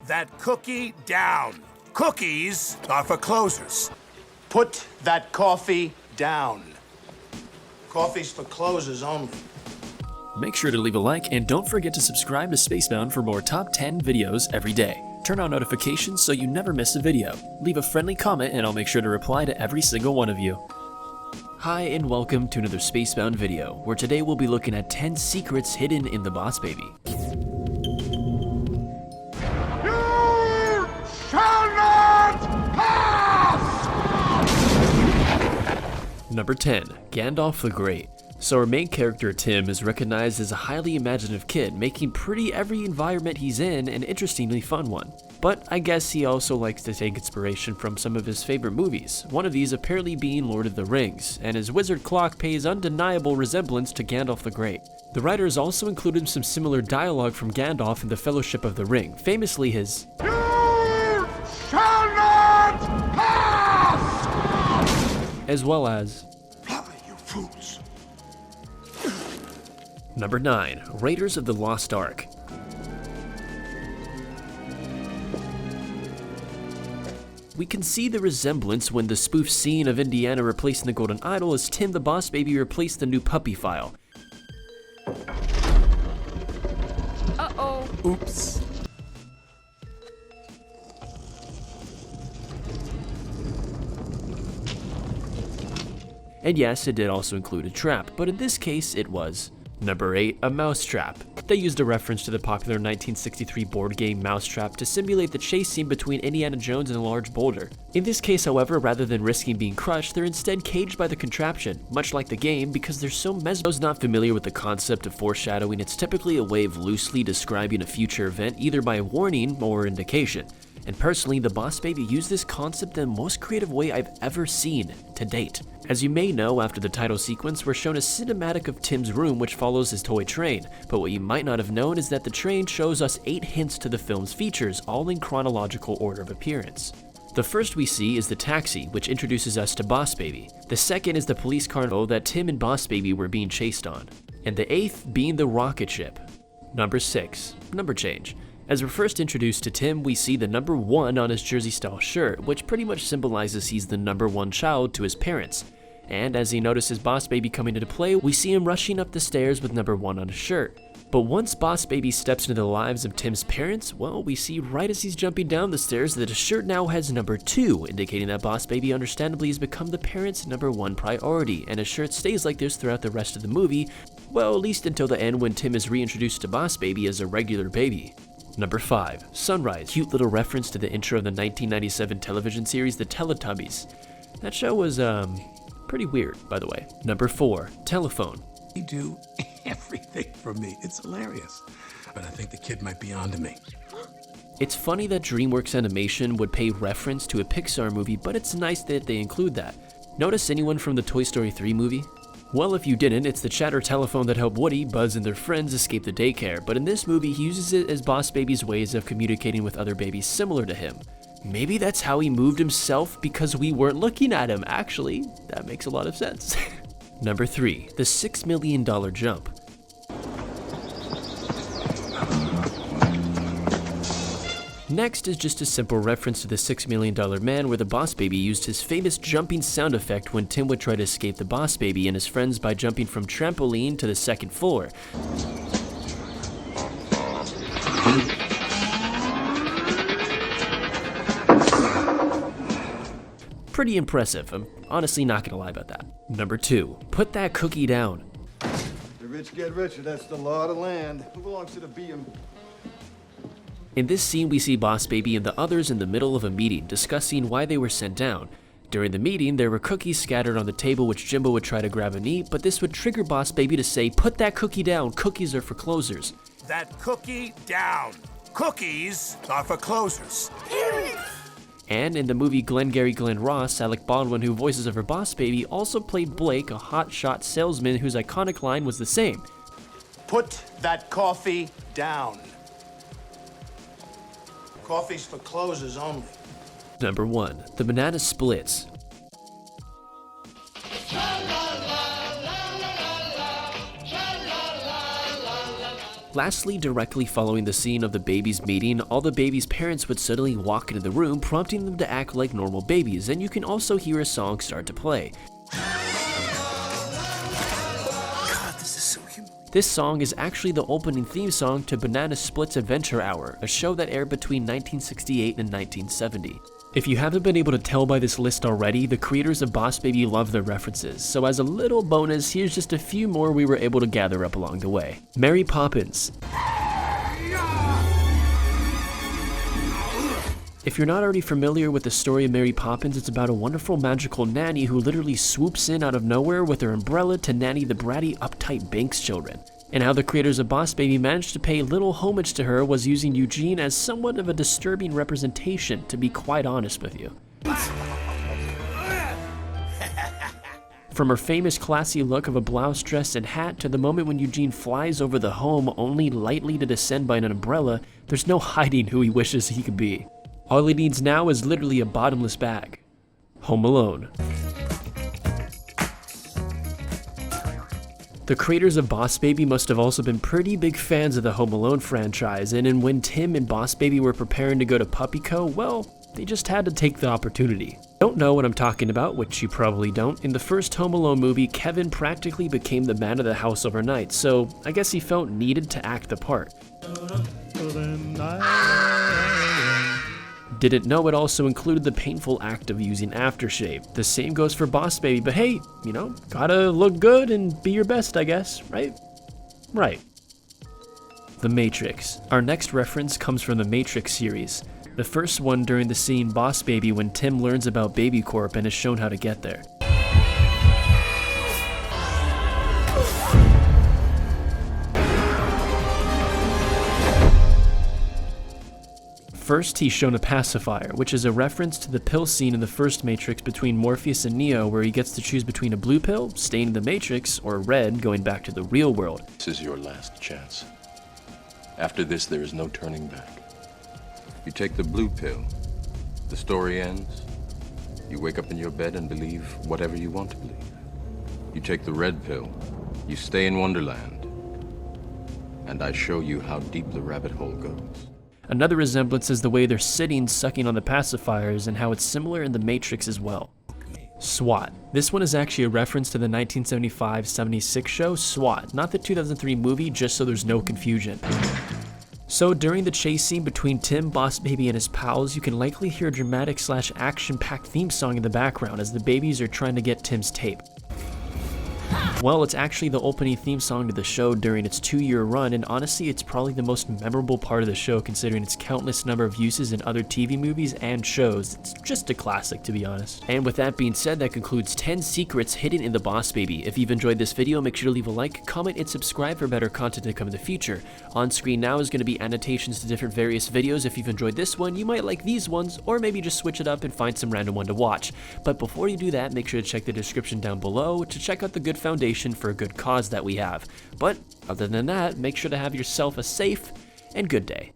that cookie down. Cookies are for closers. Put that coffee down. Coffee's for closers only. Make sure to leave a like and don't forget to subscribe to Spacebound for more top 10 videos every day. Turn on notifications so you never miss a video. Leave a friendly comment and I'll make sure to reply to every single one of you. Hi and welcome to another Spacebound video, where today we'll be looking at 10 secrets hidden in the Boss Baby. You shall not pass! Number 10. Gandalf the Great. So our main character, Tim, is recognized as a highly imaginative kid, making pretty every environment he's in an interestingly fun one. But I guess he also likes to take inspiration from some of his favorite movies, one of these apparently being Lord of the Rings, and his wizard clock pays undeniable resemblance to Gandalf the Great. The writers also included some similar dialogue from Gandalf in The Fellowship of the Ring, famously his You shall not pass! as well as Blubber, you fools! Number 9. Raiders of the Lost Ark. We can see the resemblance when the spoof scene of Indiana replacing the golden idol as Tim the Boss Baby replaced the new puppy file. Uh-oh. Oops. And yes, it did also include a trap, but in this case it was Number 8. A Mousetrap. They used a reference to the popular 1963 board game Mousetrap to simulate the chase scene between Indiana Jones and a large boulder. In this case, however, rather than risking being crushed, they're instead caged by the contraption, much like the game, because they're so mesmerized. Those not familiar with the concept of foreshadowing, it's typically a way of loosely describing a future event either by a warning or indication. And personally, the Boss Baby used this concept in the most creative way I've ever seen to date. As you may know, after the title sequence, we're shown a cinematic of Tim's room which follows his toy train, but what you might not have known is that the train shows us 8 hints to the film's features, all in chronological order of appearance. The first we see is the taxi, which introduces us to Boss Baby. The second is the police car that Tim and Boss Baby were being chased on. And the 8th being the rocket ship. Number 6. Number change. As we're first introduced to Tim, we see the number 1 on his jersey-style shirt, which pretty much symbolizes he's the number 1 child to his parents. And as he notices Boss Baby coming into play, we see him rushing up the stairs with number 1 on his shirt. But once Boss Baby steps into the lives of Tim's parents, well, we see right as he's jumping down the stairs that his shirt now has number 2, indicating that Boss Baby understandably has become the parents' number 1 priority, and his shirt stays like this throughout the rest of the movie, well, at least until the end when Tim is reintroduced to Boss Baby as a regular baby. Number 5. Sunrise. Cute little reference to the intro of the 1997 television series The Teletubbies. That show was, pretty weird, by the way. Number 4. Telephone. They do everything for me. It's hilarious. But I think the kid might be onto me. It's funny that DreamWorks Animation would pay reference to a Pixar movie, but it's nice that they include that. Notice anyone from the Toy Story 3 movie? Well, if you didn't, it's the chatter telephone that helped Woody, Buzz, and their friends escape the daycare, but in this movie he uses it as Boss Baby's ways of communicating with other babies similar to him. Maybe that's how he moved himself because we weren't looking at him. Actually, that makes a lot of sense. Number 3. The $6 million jump. Next is just a simple reference to the $6 Million Man, where the Boss Baby used his famous jumping sound effect when Tim would try to escape the Boss Baby and his friends by jumping from trampoline to the 2nd floor. Pretty impressive. I'm honestly not gonna lie about that. Number 2. Put that cookie down. The rich get richer, that's the law of the land. Who belongs to the BM? In this scene, we see Boss Baby and the others in the middle of a meeting, discussing why they were sent down. During the meeting, there were cookies scattered on the table which Jimbo would try to grab and eat, but this would trigger Boss Baby to say, "Put that cookie down, cookies are for closers." That cookie down. Cookies are for closers. And in the movie Glengarry Glen Ross, Alec Baldwin, who voices over Boss Baby, also played Blake, a hotshot salesman whose iconic line was the same. Put that coffee down. Coffee's for closers only. Number 1. The banana splits. Lastly, directly following the scene of the babies meeting, all the babies' parents would suddenly walk into the room, prompting them to act like normal babies, and you can also hear a song start to play. This song is actually the opening theme song to Banana Split's Adventure Hour, a show that aired between 1968 and 1970. If you haven't been able to tell by this list already, the creators of Boss Baby love their references, so as a little bonus, here's just a few more we were able to gather up along the way. Mary Poppins. If you're not already familiar with the story of Mary Poppins, it's about a wonderful magical nanny who literally swoops in out of nowhere with her umbrella to nanny the bratty, uptight Banks children. And how the creators of Boss Baby managed to pay little homage to her was using Eugene as somewhat of a disturbing representation, to be quite honest with you. From her famous classy look of a blouse, dress, and hat to the moment when Eugene flies over the home only lightly to descend by an umbrella, there's no hiding who he wishes he could be. All he needs now is literally a bottomless bag. Home Alone. The creators of Boss Baby must have also been pretty big fans of the Home Alone franchise, and when Tim and Boss Baby were preparing to go to PuppyCo, well, they just had to take the opportunity. Don't know what I'm talking about, which you probably don't. In the first Home Alone movie, Kevin practically became the man of the house overnight, so I guess he felt needed to act the part. Didn't know it also included the painful act of using aftershave. The same goes for Boss Baby, but hey, you know, gotta look good and be your best, I guess, right? Right. The Matrix. Our next reference comes from the Matrix series. The first one during the scene Boss Baby when Tim learns about Baby Corp and is shown how to get there. First, he's shown a pacifier, which is a reference to the pill scene in the first Matrix between Morpheus and Neo, where he gets to choose between a blue pill, staying in the Matrix, or red, going back to the real world. This is your last chance. After this, there is no turning back. You take the blue pill, the story ends. You wake up in your bed and believe whatever you want to believe. You take the red pill, you stay in Wonderland, and I show you how deep the rabbit hole goes. Another resemblance is the way they're sitting sucking on the pacifiers and how it's similar in the Matrix as well. SWAT. This one is actually a reference to the 1975-76 show SWAT, not the 2003 movie, just so there's no confusion. So during the chase scene between Tim, Boss Baby, and his pals, you can likely hear a dramatic / action-packed theme song in the background as the babies are trying to get Tim's tape. Well, it's actually the opening theme song to the show during its 2-year run, and honestly, it's probably the most memorable part of the show considering its countless number of uses in other TV movies and shows. It's just a classic, to be honest. And with that being said, that concludes 10 secrets hidden in the Boss Baby. If you've enjoyed this video, make sure to leave a like, comment, and subscribe for better content to come in the future. On screen now is going to be annotations to different various videos. If you've enjoyed this one, you might like these ones, or maybe just switch it up and find some random one to watch. But before you do that, make sure to check the description down below to check out the good foundation for a good cause that we have. But other than that, make sure to have yourself a safe and good day.